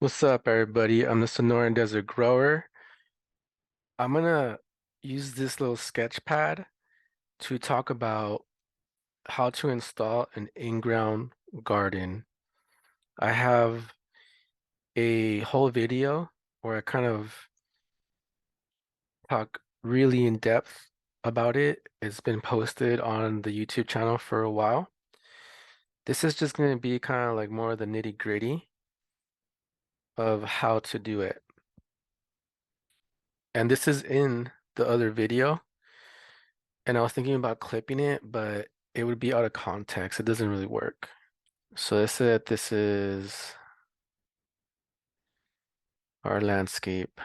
What's up, everybody? I'm the Sonoran Desert Grower. I'm gonna use this little sketch pad to talk about how to install an in-ground garden. I have a whole video where I kind of talk really in depth about it. It's been posted on the YouTube channel for a while. This is just gonna be kind of like more of the nitty-gritty of how to do it. And this is in the other video. And I was thinking about clipping it, but it would be out of context. It doesn't really work. So let's say that this is our landscape.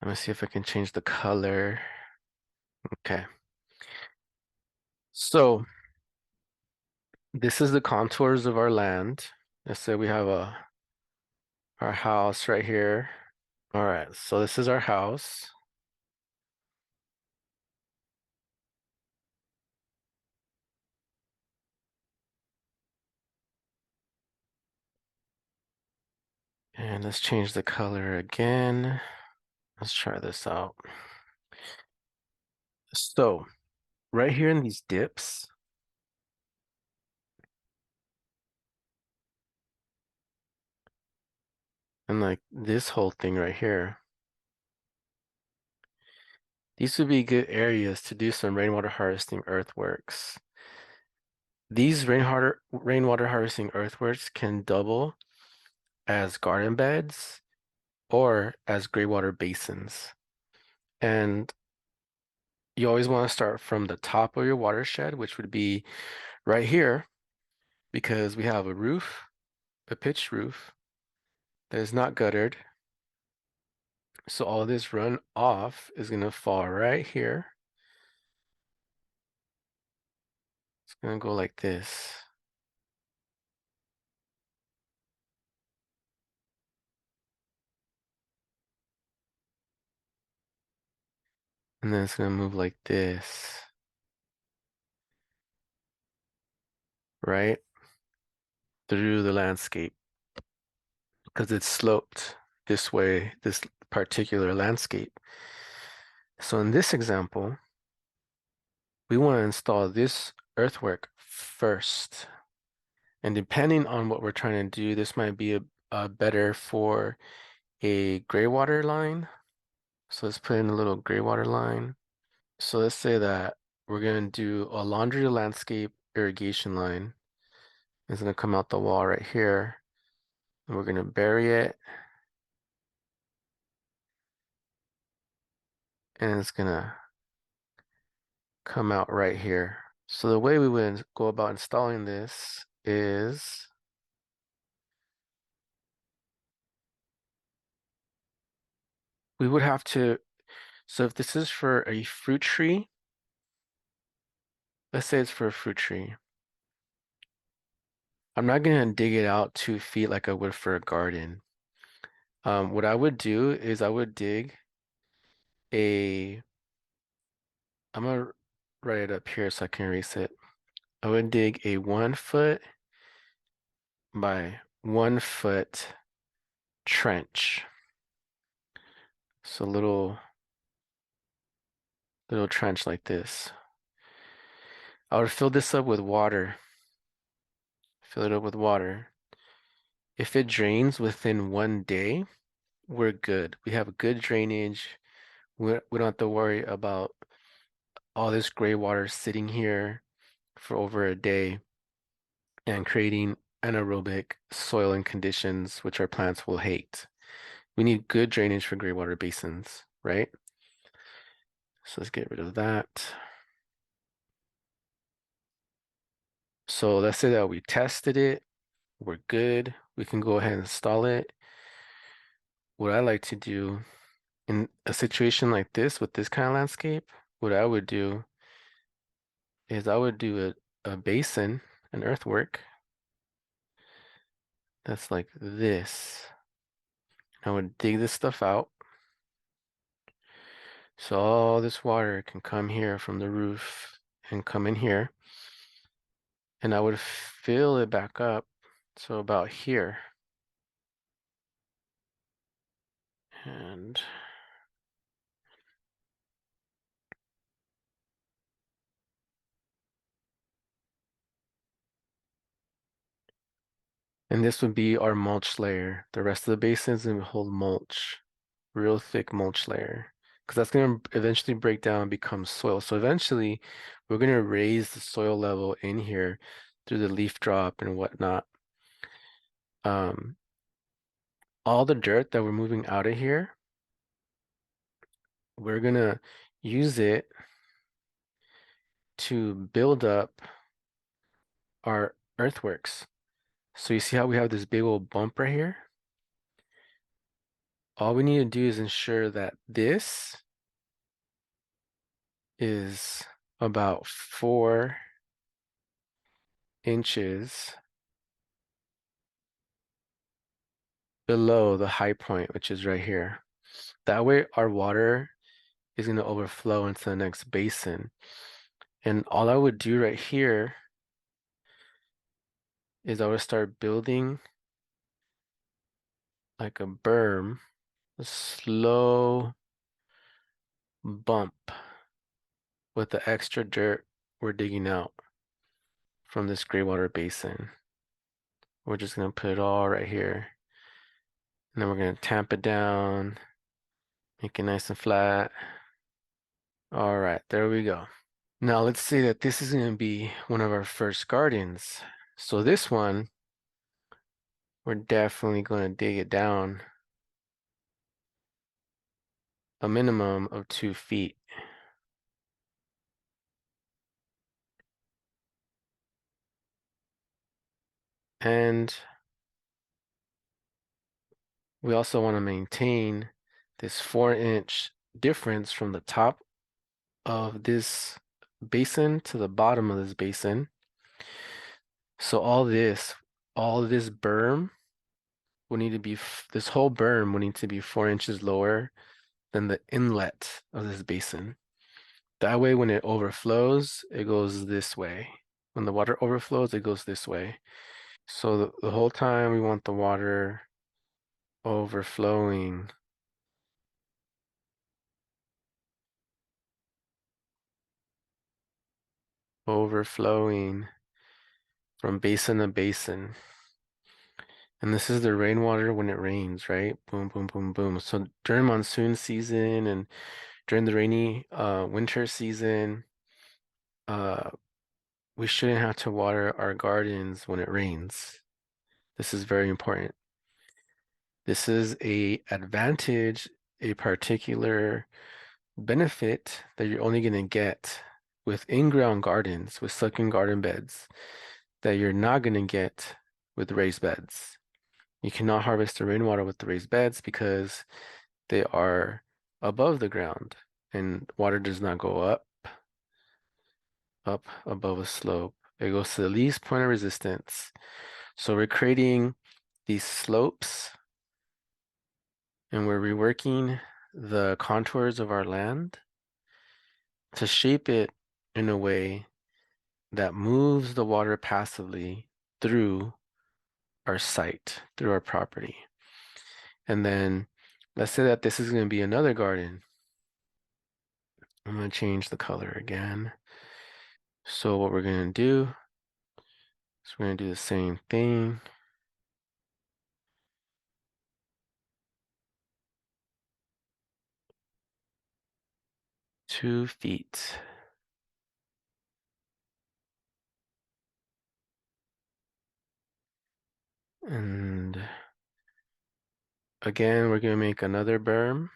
Let me see if I can change the color. Okay. So this is the contours of our land. Let's say we have our house right here. All right, so this is our house. And let's change the color again. Let's try this out. So right here in these dips, and like this whole thing right here, these would be good areas to do some rainwater harvesting earthworks. These rainwater harvesting earthworks can double as garden beds or as graywater basins. And you always want to start from the top of your watershed, which would be right here, because we have a roof, a pitched roof that is not guttered. So all this runoff is going to fall right here. It's going to go like this. And then it's going to move like this, right? Through the landscape because it's sloped this way, this particular landscape. So in this example, we want to install this earthwork first. And depending on what we're trying to do, this might be a better for a gray water line. So let's put in a little gray water line. So let's say that we're going to do a laundry landscape irrigation line. It's going to come out the wall right here. And we're going to bury it. And it's going to come out right here. So the way we would go about installing this is we would have to, so if this is for a fruit tree, let's say it's for a fruit tree. I'm not gonna dig it out 2 feet like I would for a garden. What I would do is I would dig a, I'm gonna write it up here so I can erase it. I would dig a 1 foot by 1 foot trench. So little trench like this. I would fill this up with water. Fill it up with water. If it drains within 1 day, we're good. We have good drainage. We don't have to worry about all this gray water sitting here for over a day and creating anaerobic soil and conditions which our plants will hate. We need good drainage for gray water basins, right? So let's get rid of that. So let's say that we tested it. We're good. We can go ahead and install it. What I like to do in a situation like this with this kind of landscape, what I would do is I would do a basin, an earthwork that's like this. I would dig this stuff out. So all this water can come here from the roof and come in here. And I would fill it back up So about here. And this would be our mulch layer. The rest of the basins and hold mulch, real thick mulch layer. Because that's going to eventually break down and become soil. So eventually we're going to raise the soil level in here through the leaf drop and whatnot. Um, all the dirt that we're moving out of here, we're going to use it to build up our earthworks. So you see how we have this big old bump right here? All we need to do is ensure that this is about 4 inches below the high point, which is right here. That way our water is going to overflow into the next basin. And all I would do right here is I would start building like a berm, a slow bump with the extra dirt we're digging out from this gray water basin. We're just going to put it all right here. And then we're going to tamp it down, make it nice and flat. All right, there we go. Now let's say that this is going to be one of our first gardens. So this one, we're definitely going to dig it down a minimum of 2 feet. And we also want to maintain this 4 inch difference from the top of this basin to the bottom of this basin. So all this berm will need to be, this whole berm will need to be 4 inches lower than the inlet of this basin. That way, when it overflows, it goes this way. When the water overflows, it goes this way. So the whole time we want the water overflowing. Overflowing from basin to basin. And this is the rainwater when it rains, right? Boom, boom, boom, boom. So during monsoon season and during the rainy winter season, uh, we shouldn't have to water our gardens when it rains. This is very important. This is a advantage, a particular benefit that you're only going to get with in-ground gardens, with sunken garden beds, that you're not going to get with raised beds. You cannot harvest the rainwater with the raised beds because they are above the ground and water does not go up above a slope. It goes to the least point of resistance. So we're creating these slopes and we're reworking the contours of our land to shape it in a way that moves the water passively through our site, through our property. And then let's say that this is going to be another garden. I'm going to change the color again. So what we're going to do is we're going to do the same thing. Two feet. And again, we're going to make another berm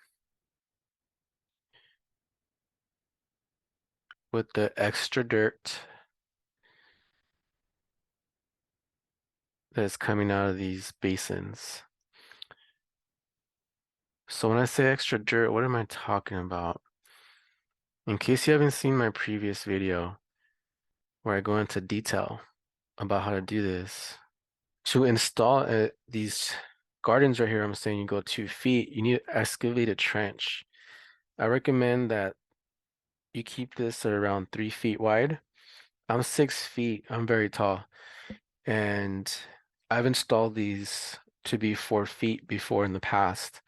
with the extra dirt that's coming out of these basins. So when I say extra dirt, what am I talking about? In case you haven't seen my previous video where I go into detail about how to do this, to install these gardens right here, I'm saying you go 2 feet, you need to excavate a trench. I recommend that you keep this at around 3 feet wide. I'm 6 feet, I'm very tall, and I've installed these to be 4 feet before in the past.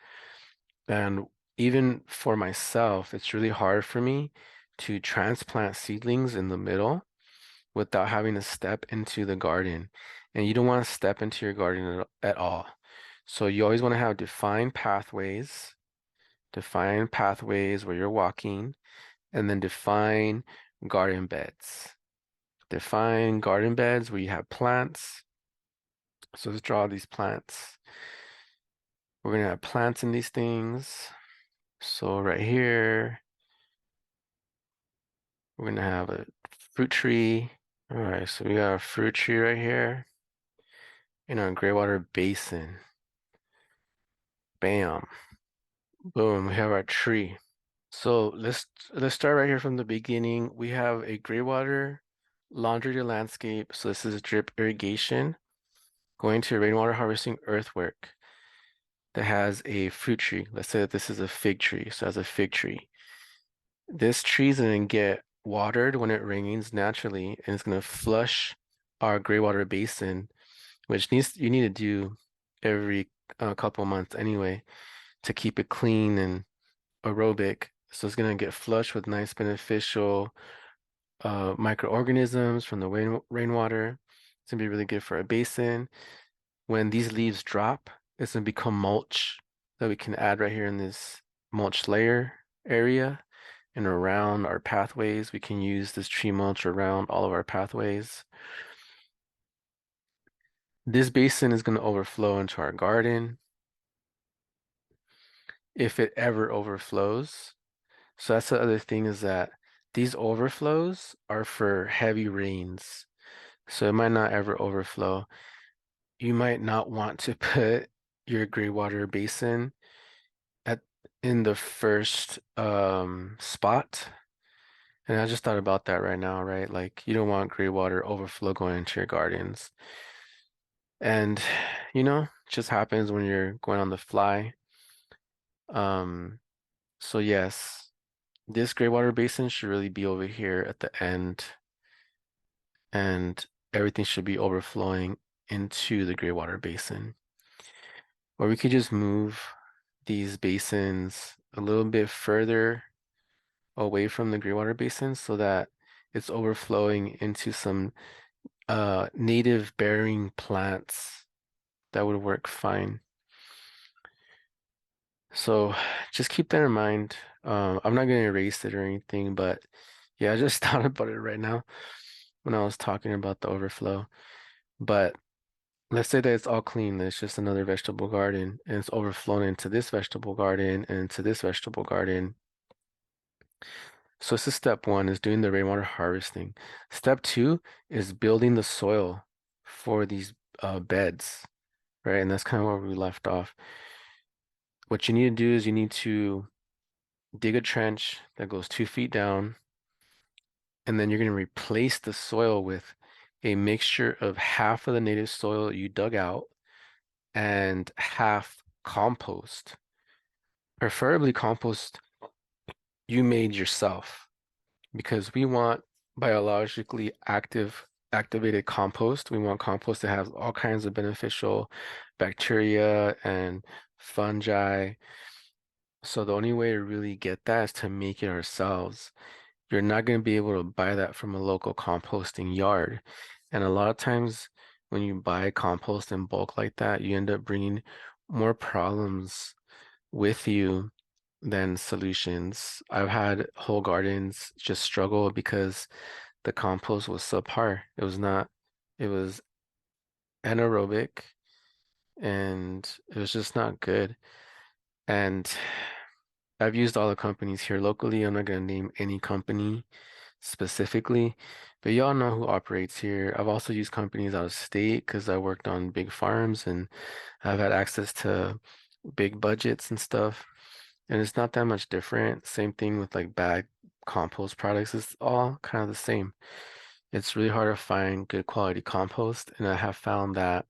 And even for myself, it's really hard for me to transplant seedlings in the middle without having to step into the garden. And you don't want to step into your garden at all. So you always want to have defined pathways where you're walking, and then garden beds. Define garden beds where you have plants. So let's draw these plants. We're gonna have plants in these things. So right here, we're gonna have a fruit tree. All right, so we got a fruit tree right here in our gray water basin. Bam. Boom, we have our tree. So let's start right here from the beginning. We have a gray water laundry to landscape. So this is drip irrigation going to rainwater harvesting earthwork that has a fruit tree. Let's say that this is a fig tree. So as a fig tree. This tree is gonna get watered when it rains naturally, and it's gonna flush our gray water basin, which you need to do every couple months anyway to keep it clean and aerobic. So it's gonna get flushed with nice beneficial microorganisms from the rainwater. It's gonna be really good for a basin. When these leaves drop, it's gonna become mulch that we can add right here in this mulch layer area and around our pathways. We can use this tree mulch around all of our pathways. This basin is going to overflow into our garden if it ever overflows. So that's the other thing, is that these overflows are for heavy rains. So it might not ever overflow. You might not want to put your gray water basin at in the first spot. And I just thought about that right now, right? Like, you don't want gray water overflow going into your gardens. And it just happens when you're going on the fly. Um, so yes, this gray water basin should really be over here at the end, and everything should be overflowing into the gray water basin. Or we could just move these basins a little bit further away from the gray water basin so that it's overflowing into some native bearing plants. That would work fine. So just keep that in mind. I'm not going to erase it or anything, but yeah, I just thought about it right now when I was talking about the overflow. But let's say that it's all clean, that it's just another vegetable garden, and it's overflowing into this vegetable garden and into this vegetable garden. So this is step one, is doing the rainwater harvesting. Step two is building the soil for these beds, right? And that's kind of where we left off. What you need to do is you need to dig a trench that goes 2 feet down, and then you're going to replace the soil with a mixture of half of the native soil you dug out and half compost, preferably compost you made yourself, because we want biologically activated compost. We want compost that has all kinds of beneficial bacteria and fungi. So the only way to really get that is to make it ourselves. You're not going to be able to buy that from a local composting yard. And a lot of times when you buy compost in bulk like that, you end up bringing more problems with you than solutions. I've had whole gardens just struggle because the compost was subpar. It was anaerobic, and it was just not good. And I've used all the companies here locally. I'm not going to name any company specifically, but y'all know who operates here. I've also used companies out of state because I worked on big farms and I've had access to big budgets and stuff. And it's not that much different. Same thing with like bag compost products. It's all kind of the same. It's really hard to find good quality compost. And I have found that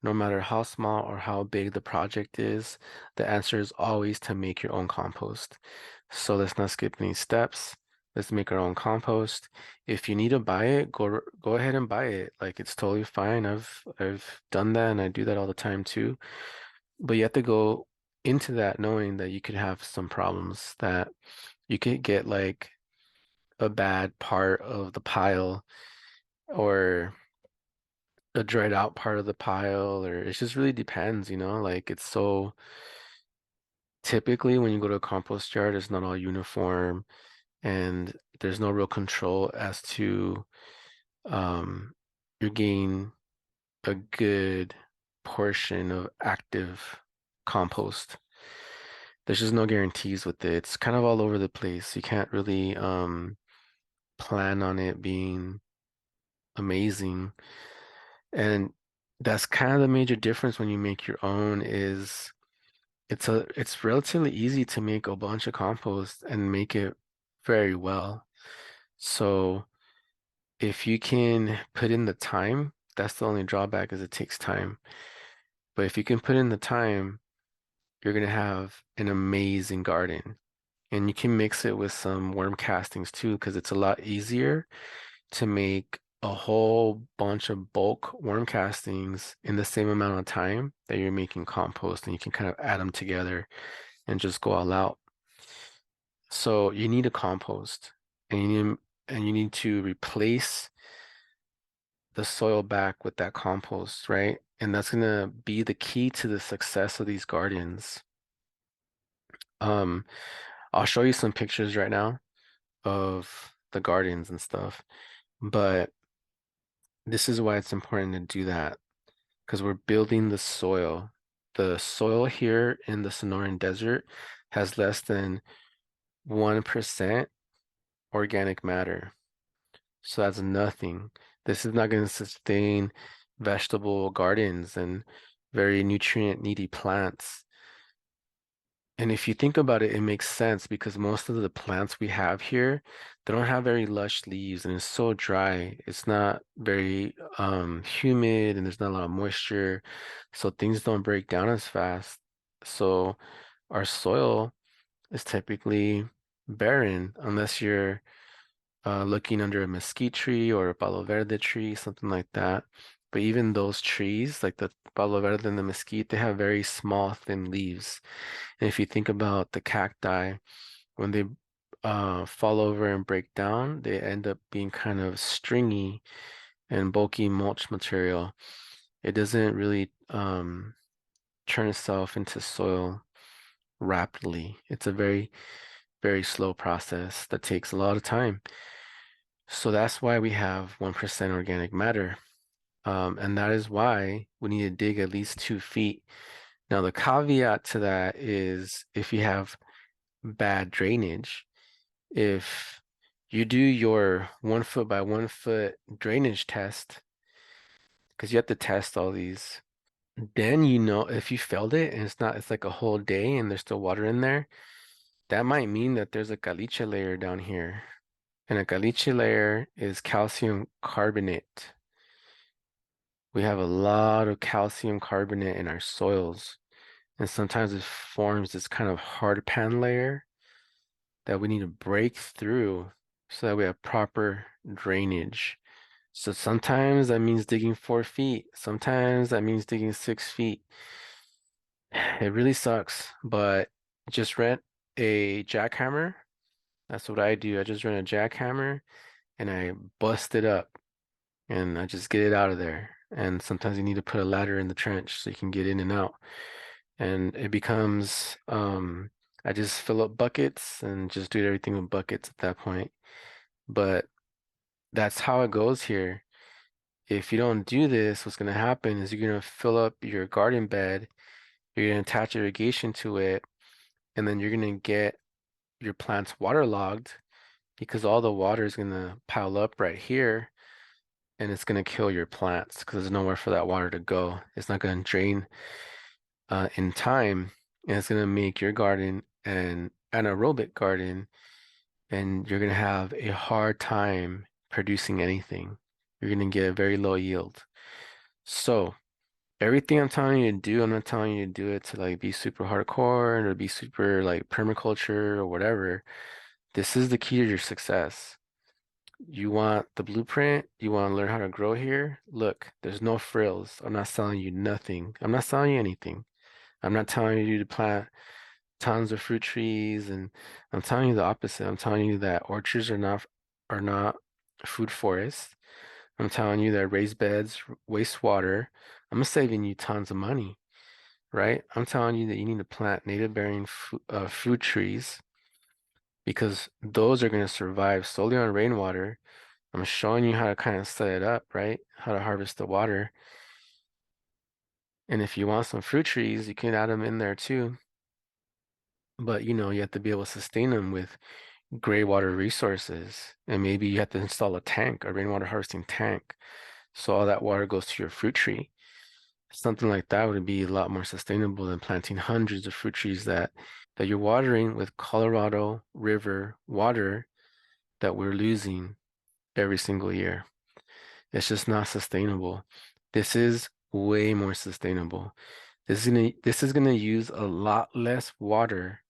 no matter how small or how big the project is, the answer is always to make your own compost. So let's not skip any steps. Let's make our own compost. If you need to buy it, go ahead and buy it. Like it's totally fine. I've done that and I do that all the time too. But you have to go into that knowing that you could have some problems, that you could get like a bad part of the pile or a dried out part of the pile, or it just really depends, like it's so typically when you go to a compost yard, it's not all uniform and there's no real control as to um you're getting a good portion of active compost. There's just no guarantees with it. It's kind of all over the place. You can't really plan on it being amazing. And that's kind of the major difference when you make your own is it's relatively easy to make a bunch of compost and make it very well. So if you can put in the time, that's the only drawback is it takes time. But if you can put in the time, you're gonna have an amazing garden. And you can mix it with some worm castings too, because it's a lot easier to make a whole bunch of bulk worm castings in the same amount of time that you're making compost, and you can kind of add them together and just go all out. So you need a compost, and you need to replace the soil back with that compost, right? And that's gonna be the key to the success of these gardens. Um, I'll show you some pictures right now of the gardens and stuff, but this is why it's important to do that because we're building the soil. The soil here in the Sonoran Desert has less than 1% organic matter. So that's nothing. This is not going to sustain vegetable gardens and very nutrient needy plants. And if you think about it, it makes sense because most of the plants we have here, they don't have very lush leaves and it's so dry. It's not very humid and there's not a lot of moisture. So things don't break down as fast. So our soil is typically barren unless you're looking under a mesquite tree or a palo verde tree, something like that. But even those trees, like the palo verde and the mesquite, they have very small, thin leaves. And if you think about the cacti, when they fall over and break down, they end up being kind of stringy and bulky mulch material. It doesn't really turn itself into soil rapidly. It's a very, very slow process that takes a lot of time. So that's why we have 1% organic matter. And that is why we need to dig at least 2 feet. Now, the caveat to that is if you have bad drainage, if you do your 1 foot by 1 foot drainage test, because you have to test all these, then you know if you failed it and it's like a whole day and there's still water in there, that might mean that there's a caliche layer down here. And a caliche layer is calcium carbonate. We have a lot of calcium carbonate in our soils, and sometimes it forms this kind of hard pan layer that we need to break through so that we have proper drainage. So sometimes that means digging 4 feet. Sometimes that means digging 6 feet. It really sucks, but just rent a jackhammer. That's what I do. I just rent a jackhammer and I bust it up and I just get it out of there. And sometimes you need to put a ladder in the trench so you can get in and out. And it becomes, I just fill up buckets and just do everything with buckets at that point. But that's how it goes here. If you don't do this, what's going to happen is you're going to fill up your garden bed, you're going to attach irrigation to it, and then you're going to get your plants waterlogged because all the water is going to pile up right here and it's going to kill your plants because there's nowhere for that water to go. It's not going to drain in time, and it's going to make your garden an anaerobic garden, and you're going to have a hard time producing anything. You're going to get a very low yield. So everything I'm telling you to do, I'm not telling you to do it to like be super hardcore or be super like permaculture or whatever. This is the key to your success. You want the blueprint? You want to learn how to grow here? Look, there's no frills. I'm not selling you nothing. I'm not selling you anything. I'm not telling you to plant tons of fruit trees, and I'm telling you the opposite. I'm telling you that orchards are not food forests. I'm telling you that raised beds waste water. I'm saving you tons of money, right? I'm telling you that you need to plant native bearing fruit trees because those are going to survive solely on rainwater. I'm showing you how to kind of set it up, right? How to harvest the water. And if you want some fruit trees, you can add them in there too. But you have to be able to sustain them with gray water resources. And maybe you have to install a tank, a rainwater harvesting tank. So all that water goes to your fruit tree. Something like that would be a lot more sustainable than planting hundreds of fruit trees that you're watering with Colorado River water that we're losing every single year. It's just not sustainable. This is way more sustainable. This is gonna use a lot less water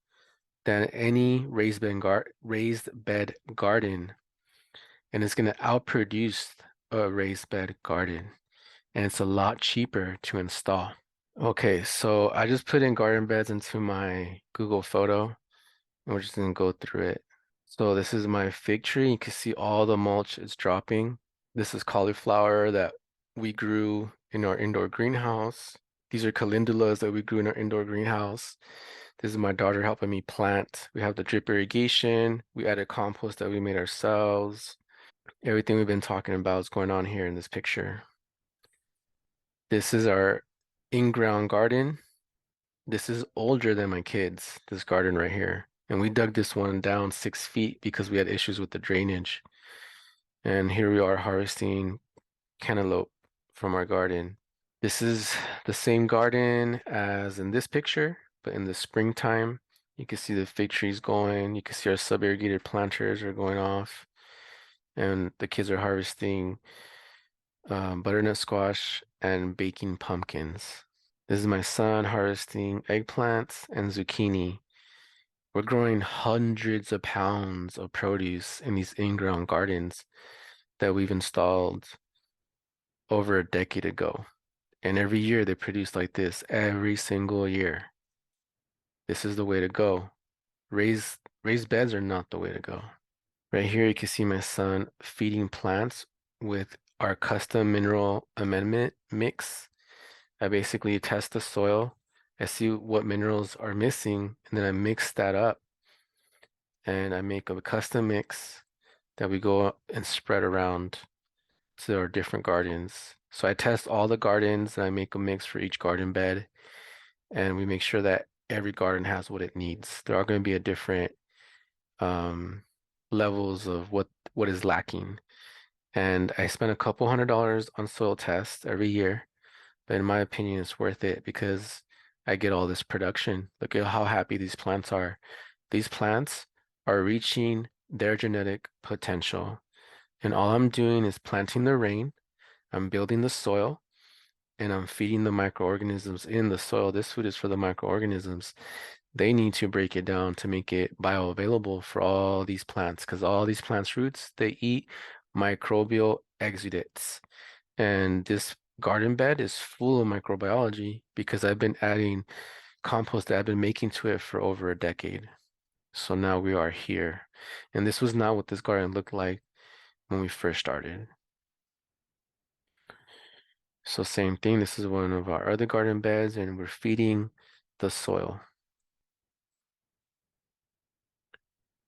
than any raised bed garden, and it's gonna outproduce a raised bed garden, and it's a lot cheaper to install. Okay, so I just put in garden beds into my Google photo, and we're just gonna go through it. So this is my fig tree. You can see all the mulch is dropping. This is cauliflower that we grew in our indoor greenhouse. These are calendulas that we grew in our indoor greenhouse. This is my daughter helping me plant. We have the drip irrigation. We added compost that we made ourselves. Everything we've been talking about is going on here in this picture. This is our in-ground garden. This is older than my kids, this garden right here. And we dug this one down 6 feet because we had issues with the drainage. And here we are harvesting cantaloupe from our garden. This is the same garden as in this picture, but in the springtime, you can see the fig trees going. You can see our sub-irrigated planters are going off, and the kids are harvesting butternut squash and baking pumpkins. This is my son harvesting eggplants and zucchini. We're growing hundreds of pounds of produce in these in-ground gardens that we've installed over a decade ago. And every year they produce like this, every single year. This is the way to go. Raised beds are not the way to go. Right here, you can see my son feeding plants with our custom mineral amendment mix. I basically test the soil. I see what minerals are missing, and then I mix that up and I make a custom mix that we go and spread around to our different gardens. So I test all the gardens and I make a mix for each garden bed, and we make sure that every garden has what it needs. There are going to be a different um, levels of what is lacking. And I spend a couple $100s on soil tests every year, but in my opinion, it's worth it because I get all this production. Look at how happy these plants are. These plants are reaching their genetic potential. And all I'm doing is planting the rain, I'm building the soil, and I'm feeding the microorganisms in the soil. This food is for the microorganisms. They need to break it down to make it bioavailable for all these plants because all these plants' roots, they eat microbial exudates. And this garden bed is full of microbiology because I've been adding compost that I've been making to it for over a decade. So now we are here. And this was not what this garden looked like when we first started. So same thing, this is one of our other garden beds and we're feeding the soil.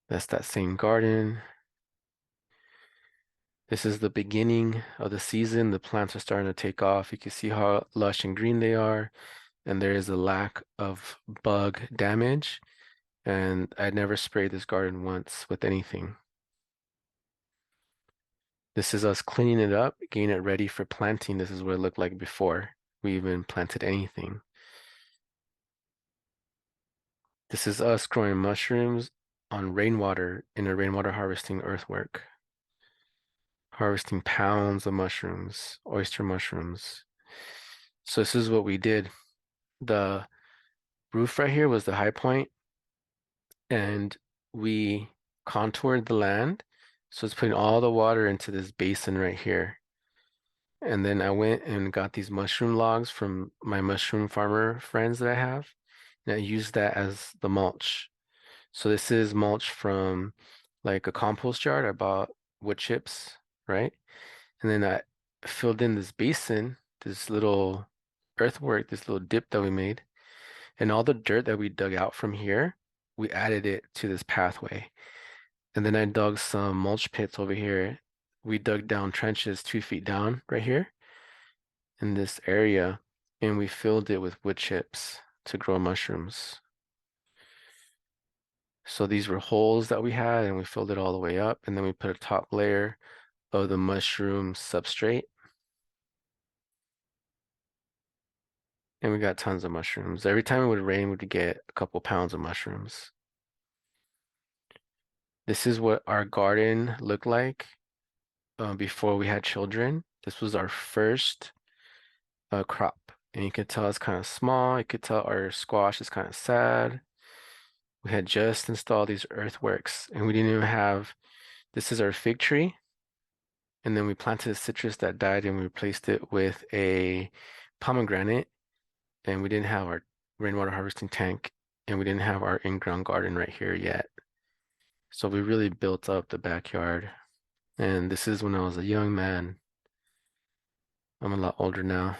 That's that same garden. This is the beginning of the season. The plants are starting to take off. You can see how lush and green they are. And there is a lack of bug damage. And I never sprayed this garden once with anything. This is us cleaning it up, getting it ready for planting. This is what it looked like before we even planted anything. This is us growing mushrooms on rainwater in a rainwater harvesting earthwork. Harvesting pounds of mushrooms, oyster mushrooms. So this is what we did. The roof right here was the high point, and we contoured the land. So it's putting all the water into this basin right here. And then I went and got these mushroom logs from my mushroom farmer friends that I have, and I used that as the mulch. So this is mulch from like a compost yard. I bought wood chips, right? And then I filled in this basin, this little earthwork, this little dip that we made, and all the dirt that we dug out from here, we added it to this pathway. And then I dug some mulch pits over here. We dug down trenches 2 feet down right here in this area, and we filled it with wood chips to grow mushrooms. So these were holes that we had, and we filled it all the way up, and then we put a top layer of the mushroom substrate, and we got tons of mushrooms. Every time it would rain, we'd get a couple pounds of mushrooms. This is what our garden looked like before we had children. This was our first crop, and you could tell it's kind of small. You could tell our squash is kind of sad. We had just installed these earthworks, and we didn't even have, this is our fig tree. And then we planted a citrus that died, and we replaced it with a pomegranate. And we didn't have our rainwater harvesting tank, and we didn't have our in-ground garden right here yet. So we really built up the backyard. And this is when I was a young man. I'm a lot older now.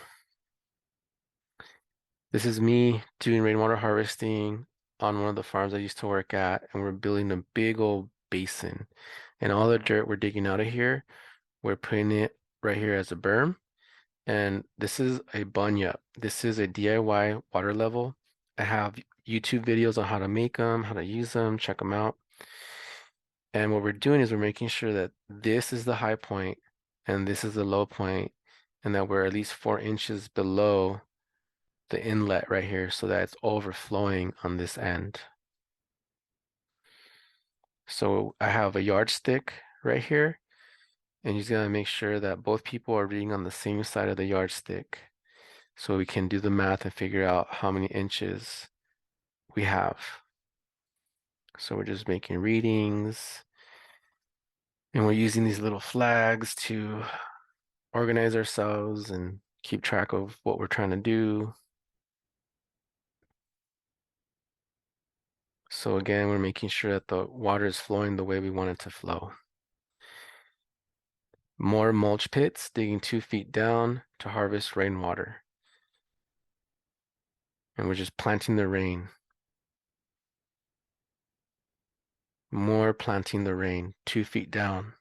This is me doing rainwater harvesting on one of the farms I used to work at, and we're building a big old basin. And all the dirt we're digging out of here, we're putting it right here as a berm. And this is a bunyip. This is a DIY water level. I have YouTube videos on how to make them, how to use them, check them out. And what we're doing is we're making sure that this is the high point and this is the low point, and that we're at least 4 inches below the inlet right here so that it's overflowing on this end. So I have a yardstick right here, and you're gonna make sure that both people are reading on the same side of the yardstick so we can do the math and figure out how many inches we have. So we're just making readings, and we're using these little flags to organize ourselves and keep track of what we're trying to do. So again, we're making sure that the water is flowing the way we want it to flow. More mulch pits, digging 2 feet down to harvest rainwater. And we're just planting the rain. More planting the rain, 2 feet down.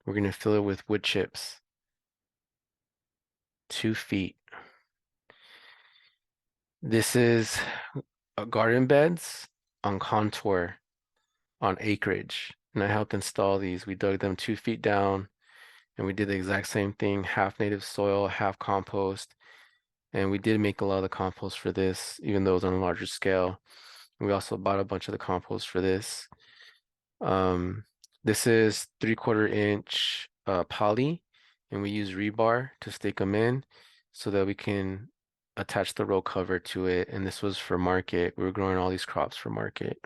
We're gonna fill it with wood chips. 2 feet. This is garden beds on contour on acreage. And I helped install these. We dug them 2 feet down, and we did the exact same thing, half native soil, half compost. And we did make a lot of the compost for this, even though it was on a larger scale. We also bought a bunch of the compost for this. Um, this is 3/4 inch poly, and we use rebar to stake them in so that we can attach the row cover to it. And this was for market. We were growing all these crops for market.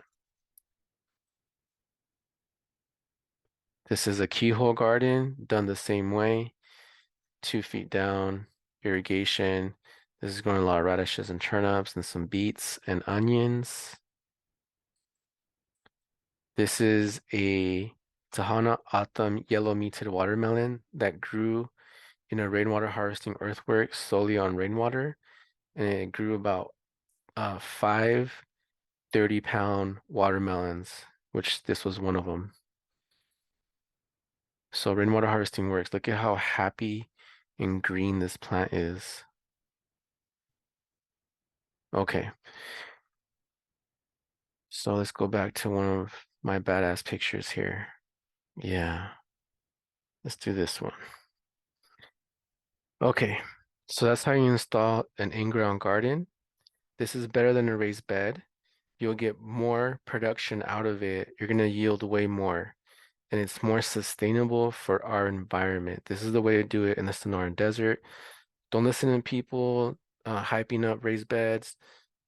This is a keyhole garden done the same way, 2 feet down, irrigation. This is growing a lot of radishes and turnips and some beets and onions. This is a Tahana Autumn yellow meated watermelon that grew in a rainwater harvesting earthwork solely on rainwater. And it grew about 5 30-pound watermelons, which this was one of them. So rainwater harvesting works. Look at how happy and green this plant is. Okay, so let's go back to one of my badass pictures here. Yeah, let's do this one. Okay, so that's how you install an in-ground garden. This is better than a raised bed. You'll get more production out of it. You're gonna yield way more, and it's more sustainable for our environment. This is the way to do it in the Sonoran Desert. Don't listen to people hyping up raised beds.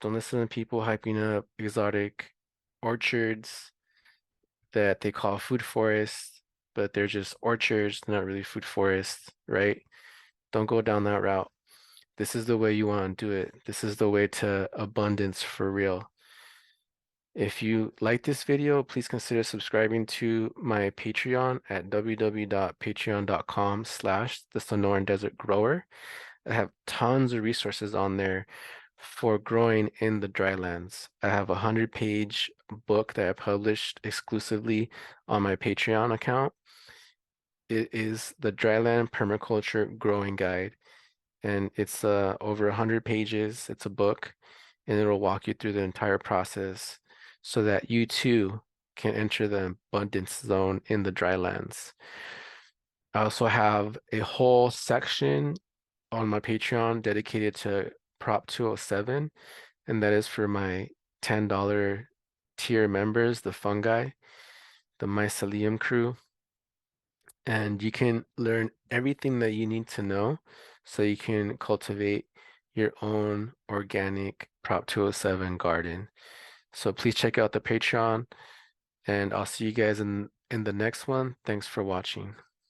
Don't listen to people hyping up exotic orchards. that they call food forests, but they're just orchards, not really food forests, right? Don't go down that route. This is the way you want to do it. This is the way to abundance for real. If you like this video, please consider subscribing to my Patreon at www.patreon.com/the Sonoran Desert Grower. I have tons of resources on there for growing in the drylands. I have a 100-page book that I published exclusively on my Patreon account. It is the Dryland Permaculture Growing Guide, and it's over 100 pages. It's a book, and it'll walk you through the entire process so that you too can enter the abundance zone in the drylands. I also have a whole section on my Patreon dedicated to Prop 207, and that is for my $10 tier members, the fungi, the mycelium crew. And you can learn everything that you need to know so you can cultivate your own organic Prop 207 garden. So please check out the Patreon, and I'll see you guys in the next one. Thanks for watching.